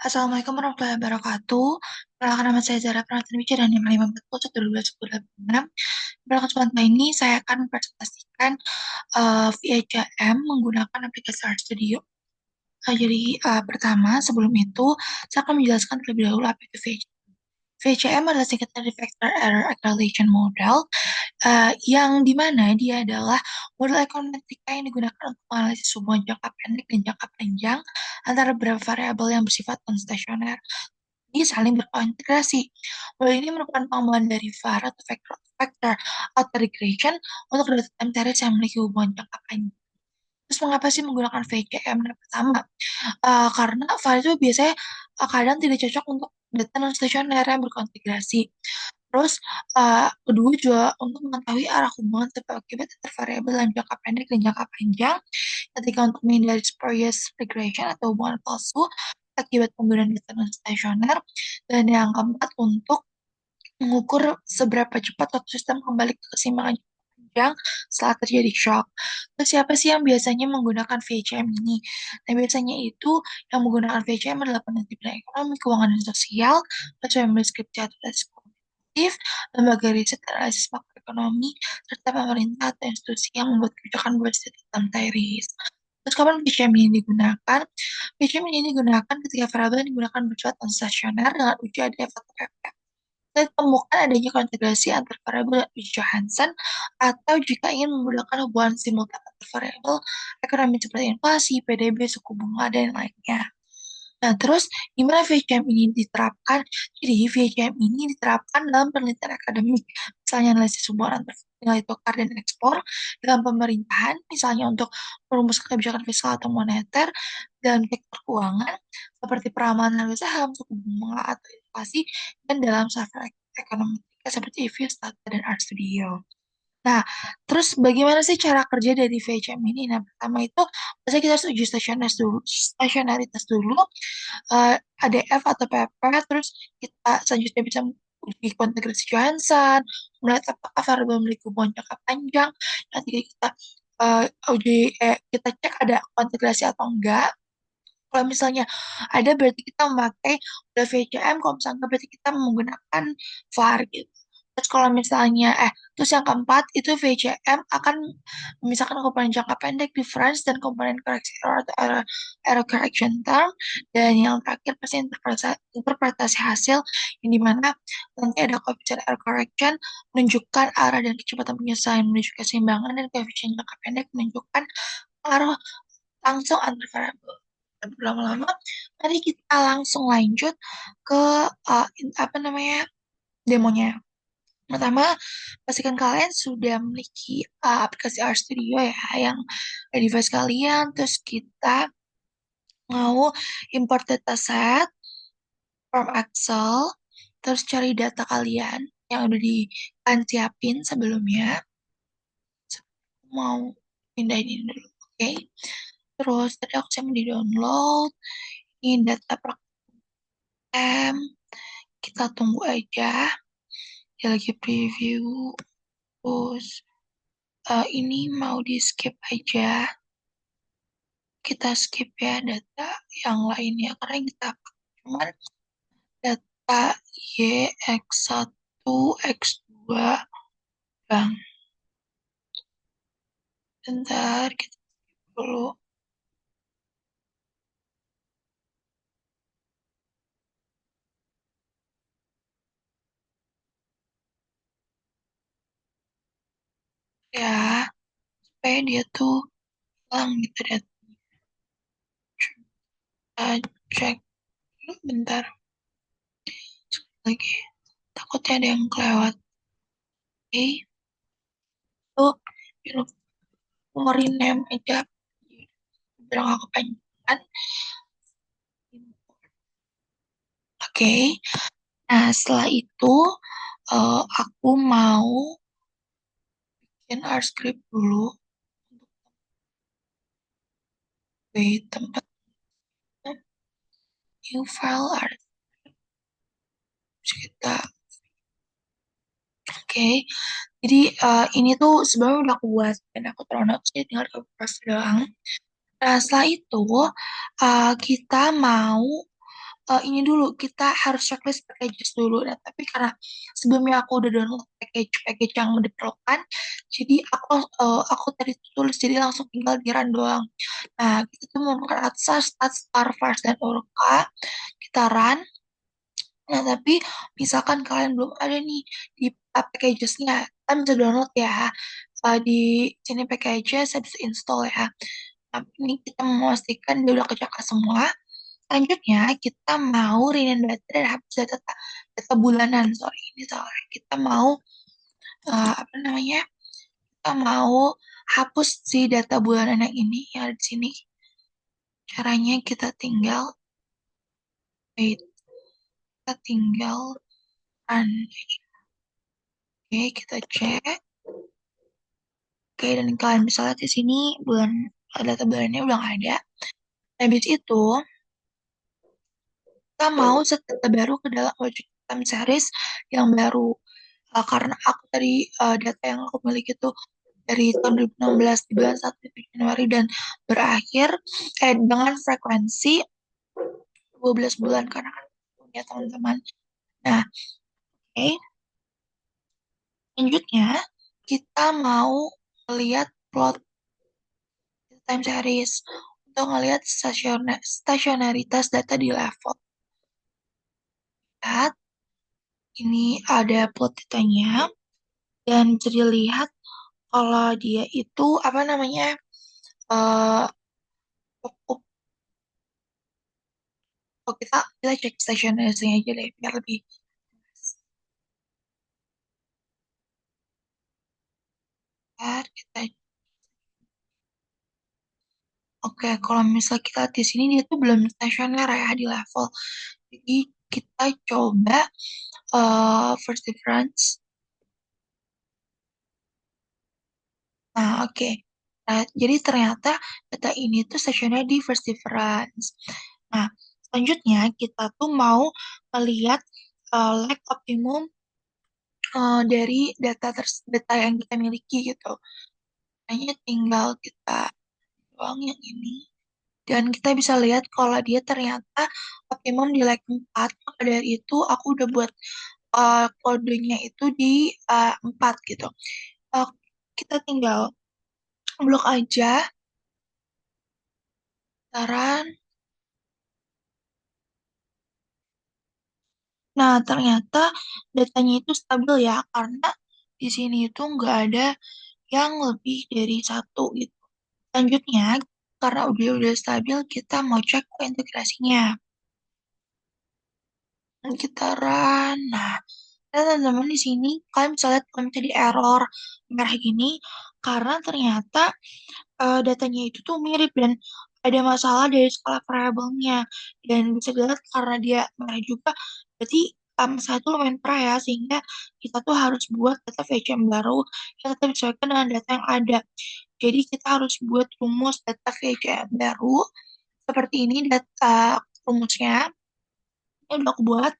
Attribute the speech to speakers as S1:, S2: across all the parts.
S1: Assalamualaikum warahmatullahi wabarakatuh. Perkenalkan nama saya Zara Pranata Wija dan NIM 541 Pada kesempatan ini saya akan mempresentasikan VHM menggunakan aplikasi RStudio. Pertama, sebelum itu, saya akan menjelaskan terlebih dahulu apa itu VHM. VHM adalah singkatan dari Vector Error Accumulation Model, yang dimana dia adalah model ekonometrik yang digunakan untuk menganalisis hubungan jangka pendek dan jangka panjang antara beberapa variabel yang bersifat non-stasioner. Ini saling berkointegrasi. Model ini merupakan pengembangan dari VAR atau Vector Outer Regression untuk data time series yang memiliki hubungan jangka panjang. Terus mengapa sih menggunakan VCM? Nah, pertama, karena VAR itu biasanya kadang tidak cocok untuk data non-stasioner yang berkontegrasi. Terus, kedua juga untuk mengetahui arah hubungan sebab akibat antar variabel dalam jangka pendek dan jangka panjang, ketika untuk menghindari spurious regression atau hubungan palsu akibat penggunaan data non-stasioner, dan yang keempat untuk mengukur seberapa cepat suatu sistem kembali ke keseimbangan jangka panjang setelah terjadi shock. Terus siapa sih yang biasanya menggunakan VHM ini? Nah, biasanya itu yang menggunakan VHM adalah peneliti bidang ekonomi, keuangan, dan sosial, mahasiswa yang skripsi atau tesis kuantitatif, lembaga riset dan analisis makroekonomi, serta pemerintah atau institusi yang membuat kebijakan berbasis data empiris. Terus kapan VHM ini digunakan? VHM ini digunakan ketika variabel yang digunakan bersifat non-stasioner dengan uji ADF atau PP. Kita temukan adanya kontegrasi antar variabel dan uji Johansson, atau jika ingin memudahkan hubungan simultan antar variabel ekonomi seperti inflasi, PDB, suku bunga, dan lainnya. Nah, terus gimana VCM ini diterapkan? Jadi, VCM ini diterapkan dalam penelitian akademik, misalnya analisis hubungan antar nilai tukar dan ekspor, dalam pemerintahan, misalnya untuk merumuskan kebijakan fiskal atau moneter, dan sektor keuangan, seperti peramalan harga saham, suku bunga, atau inflasi, dan dalam software ekonomi seperti EView, Stata, dan RStudio. Nah, terus bagaimana sih cara kerja dari VCM ini? Nah, pertama itu, biasanya kita harus uji stasionaritas dulu, ADF atau PP, terus kita selanjutnya bisa uji kontegrasi Johansson, melihat apakah variabel memiliki hubungan jangka panjang, nanti kita kita cek ada kontegrasi atau enggak. Kalau misalnya ada berarti kita memakai udah VCM, kalau misalnya enggak berarti kita menggunakan VAR gitu. Terus kalau misalnya, terus yang keempat itu VCM akan memisahkan komponen jangka pendek difference dan komponen koreksi error atau error correction term, dan yang terakhir pasti interpretasi hasil, yang dimana nanti ada koefisien error correction menunjukkan arah dan kecepatan penyelesaian menuju keseimbangan, dan koefisien jangka pendek menunjukkan pengaruh langsung antar variabel. Berlama-lama, mari kita langsung lanjut ke apa namanya demonya. Pertama, pastikan kalian sudah memiliki aplikasi RStudio ya, yang ada di device kalian. Terus kita mau import dataset from Excel, terus cari data kalian yang udah kalian siapin sebelumnya. Mau pindahin ini dulu, oke? Terus tadi aku sama di download. Ini data program. Kita tunggu aja. Dia lagi preview. Terus ini mau di skip aja. Kita skip ya data yang lainnya karena kita cuman data Y, X1, X2 bang. Bentar, kita skip dulu. Ya, supaya dia tuh hilang gitu data. Kita cek dulu bentar lagi. Takutnya ada yang kelewat. Oke, tuh mau rename aja biar nggak kepanjangan. Oke, nah setelah itu aku mau bikin R script dulu di tempat new file R. Terus kita oke. Jadi ini tuh sebenarnya udah aku buat dan aku download sih tinggal ke press doang. Nah setelah itu kita mau ini dulu kita harus checklist packages dulu. Nah, tapi karena sebelumnya aku udah download package yang diperlukan, jadi aku tadi tulis jadi langsung tinggal di run doang. Nah, kita tuh menggunakan Adsars, Adstar, Fast, dan Orca. Kita run. Nah, tapi misalkan kalian belum ada nih di packages-nya, kalian bisa download ya. Di sini packages, habis itu install ya. Tapi ini kita memastikan dia udah kecakat semua. Selanjutnya, kita mau rename data dan hapus data bulanan. Sorry, ini salah. Kita mau, apa namanya, kita mau hapus si data bulanan yang ini, yang ada di sini. Caranya kita tinggal, wait, kita tinggal run. Oke, kita cek. Oke, dan kalian bisa lihat di sini data bulannya udah nggak ada. Habis itu, kita mau set data baru ke dalam object time series yang baru. Karena aku tadi data yang aku miliki itu dari tahun 2016 di bulan 1 Januari dan berakhir dengan frekuensi 12 bulan karena kan punya teman-teman. Nah, oke. Selanjutnya kita mau melihat plot time series untuk melihat stasionaritas data di level. Lihat, ini ada plot datanya dan bisa dilihat kalau dia itu apa namanya eh cukup. Oh, kita cek stationery aja deh biar lebih jelas. Bentar, oke, kalau misal kita lihat di sini dia tuh belum stasioner ya di level. Jadi kita coba first difference. Nah, oke. Nah, jadi ternyata data ini tuh stasioner di first difference. Nah, selanjutnya kita tuh mau melihat lag optimum dari data yang kita miliki gitu. Hanya tinggal kita doang yang ini. Dan kita bisa lihat kalau dia ternyata optimum di lag 4. Maka dari itu aku udah buat kodenya itu di 4 gitu. Uh, kita tinggal blok aja saran. Nah, ternyata datanya itu stabil ya, karena di sini itu nggak ada yang lebih dari satu gitu. Selanjutnya, karena udah stabil, kita mau cek ke integrasinya. Dan kita run. Nah, dan teman-teman di sini kalian bisa lihat kalau misalnya di error merah gini, karena ternyata datanya itu tuh mirip dan ada masalah dari skala variabelnya. Dan bisa dilihat karena dia merah juga, berarti masalah itu lumayan parah ya, sehingga kita tuh harus buat data VCM baru yang tetap disesuaikan dengan data yang ada. Jadi kita harus buat rumus data VCM baru seperti ini data rumusnya. Ini udah aku buat.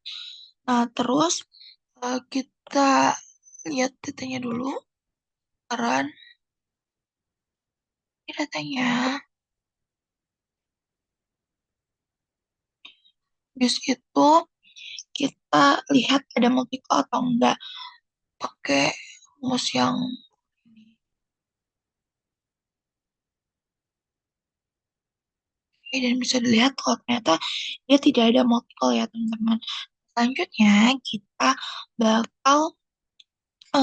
S1: Nah, terus kita lihat datanya dulu. Run. Ini datanya. Habis itu kita lihat ada multiple atau enggak pakai rumus yang ini. Oke, dan bisa dilihat kalau ternyata dia tidak ada multiple ya teman-teman. Selanjutnya kita bakal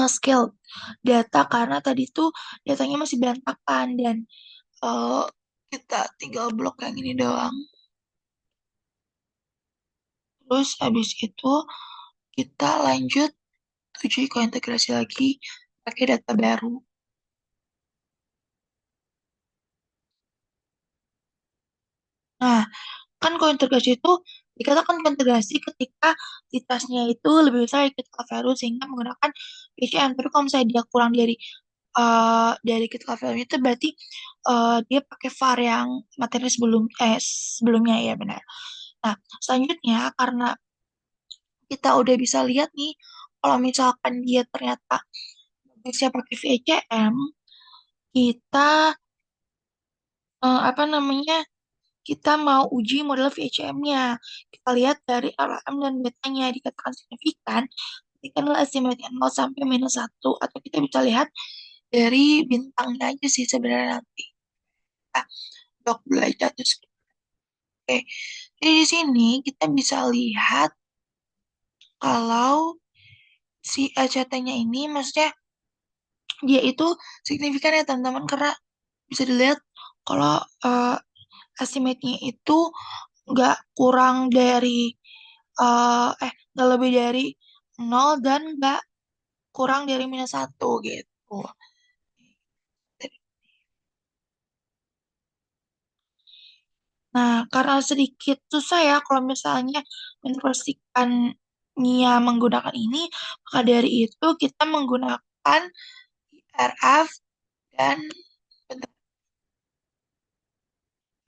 S1: scale data karena tadi tuh datanya masih berantakan dan eh, kita tinggal blok yang ini doang. Terus habis itu kita lanjut uji kointegrasi lagi pakai data baru. Nah, kan kointegrasi itu dikatakan kointegrasi ketika citasnya itu lebih besar dari critical value sehingga menggunakan PCM. Tapi kalau misalnya dia kurang dari critical value itu berarti dia pakai var yang materi sebelumnya ya benar. Nah, selanjutnya karena kita udah bisa lihat nih kalau misalkan dia ternyata bisa pakai VCM, kita apa namanya kita mau uji model VHM-nya. Kita lihat dari LM dan betanya dikatakan signifikan ketika nilai estimate 0 sampai -1, atau kita bisa lihat dari bintangnya aja sih sebenarnya nanti. Nah, untuk belajar terus. Oke, jadi di sini kita bisa lihat kalau si ACT-nya ini maksudnya dia itu signifikan ya teman-teman, karena bisa dilihat kalau estimate-nya itu nggak kurang dari nggak lebih dari 0 dan nggak kurang dari -1 gitu. Nah, karena sedikit susah ya kalau misalnya menginterpretasikannya menggunakan ini, maka dari itu kita menggunakan IRF dan bentar,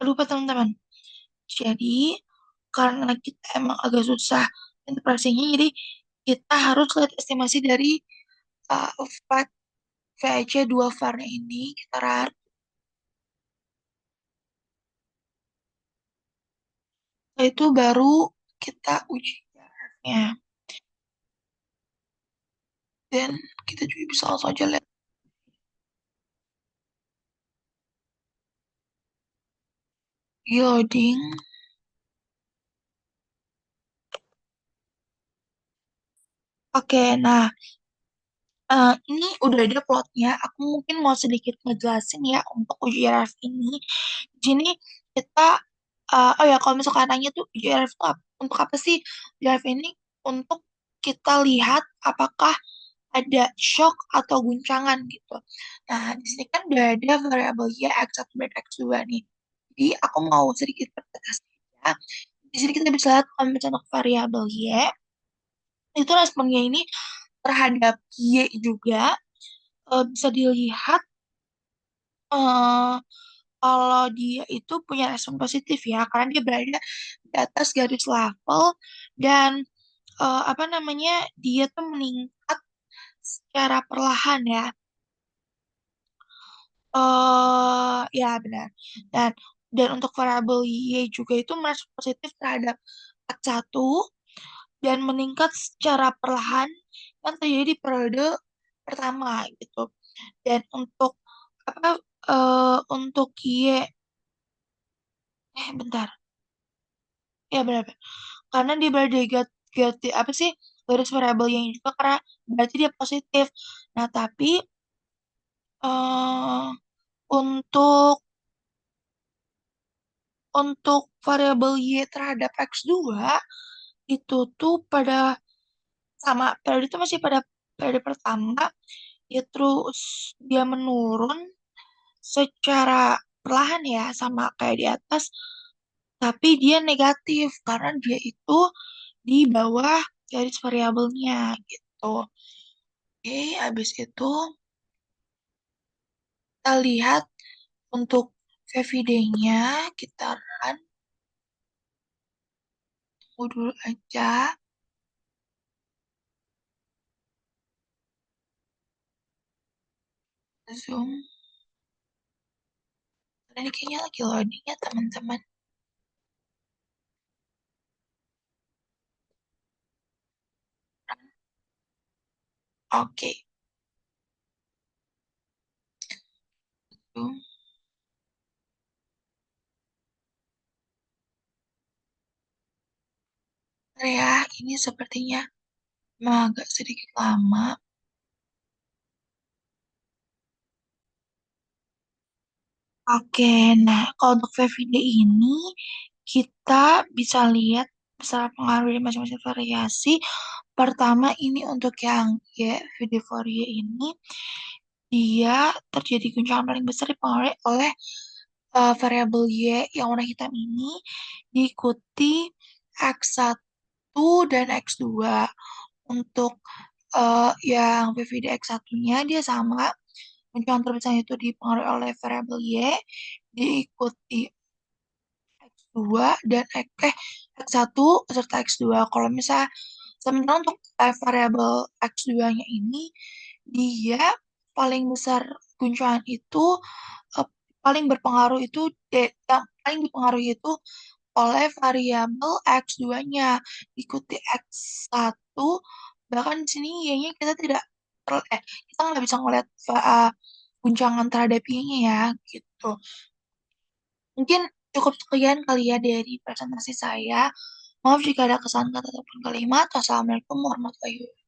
S1: lupa teman-teman. Jadi, karena kita emang agak susah interpretasinya, jadi kita harus lihat estimasi dari flat VIC 2 VAR ini, kita lihat itu baru kita uji jaraknya. Dan kita juga bisa langsung aja lihat di loading. Oke, nah ini udah ada plotnya. Aku mungkin mau sedikit ngejelasin ya untuk uji RF ini. Di sini kita, oh ya, kalau misalkan nanya tuh uji RF itu untuk apa sih? Uji RF ini untuk kita lihat apakah ada shock atau guncangan gitu. Nah, di sini kan udah ada variabel Y, X1 dan X2 nih. Jadi aku mau sedikit pertegas ya. Di sini kita bisa lihat kalau misalnya untuk variabel Y, itu responnya ini terhadap Y juga bisa dilihat eh, kalau dia itu punya respon positif ya, karena dia berada di atas garis level dan apa namanya, dia tuh meningkat secara perlahan ya. Ya benar. Dan dan untuk variabel Y juga itu merespon positif terhadap X1 dan meningkat secara perlahan yang terjadi di periode pertama gitu. Dan untuk apa untuk Y, bentar. Ya benar. Karena dia berada di apa sih, garis variabel yang juga, karena berarti dia positif. Nah, tapi eh untuk variabel Y terhadap X2 itu tuh pada sama periode itu masih pada periode pertama, dia terus dia menurun secara perlahan ya sama kayak di atas, tapi dia negatif karena dia itu di bawah garis variabelnya gitu. Oke, habis itu kita lihat untuk VVD-nya, kita run, tunggu dulu aja, zoom. Ini kayaknya lagi loading ya teman-teman. Oke, zoom. Bentar ya, ini sepertinya memang agak sedikit lama. Oke, nah kalau untuk VVD ini kita bisa lihat besar pengaruh dari masing-masing variasi. Pertama ini untuk yang Y, VD Fourier ini, dia terjadi guncangan paling besar dipengaruhi oleh variabel Y yang warna hitam ini, diikuti X1 dan X2. Untuk yang VVD X1-nya dia sama, guncangan terbesarnya itu dipengaruhi oleh variabel Y, diikuti X2 dan X1 serta X2. Kalau misalnya sementara untuk variabel X2-nya ini, dia paling besar guncangan itu, eh, paling berpengaruh itu yang paling dipengaruhi itu oleh variabel X2-nya, ikuti X1, bahkan di sini Y-nya kita tidak kita nggak bisa ngeliat guncangan terhadap Y-nya ya, gitu. Mungkin cukup sekian kali ya dari presentasi saya. Maaf jika ada kesalahan kata ataupun kalimat. Wassalamualaikum warahmatullahi wabarakatuh.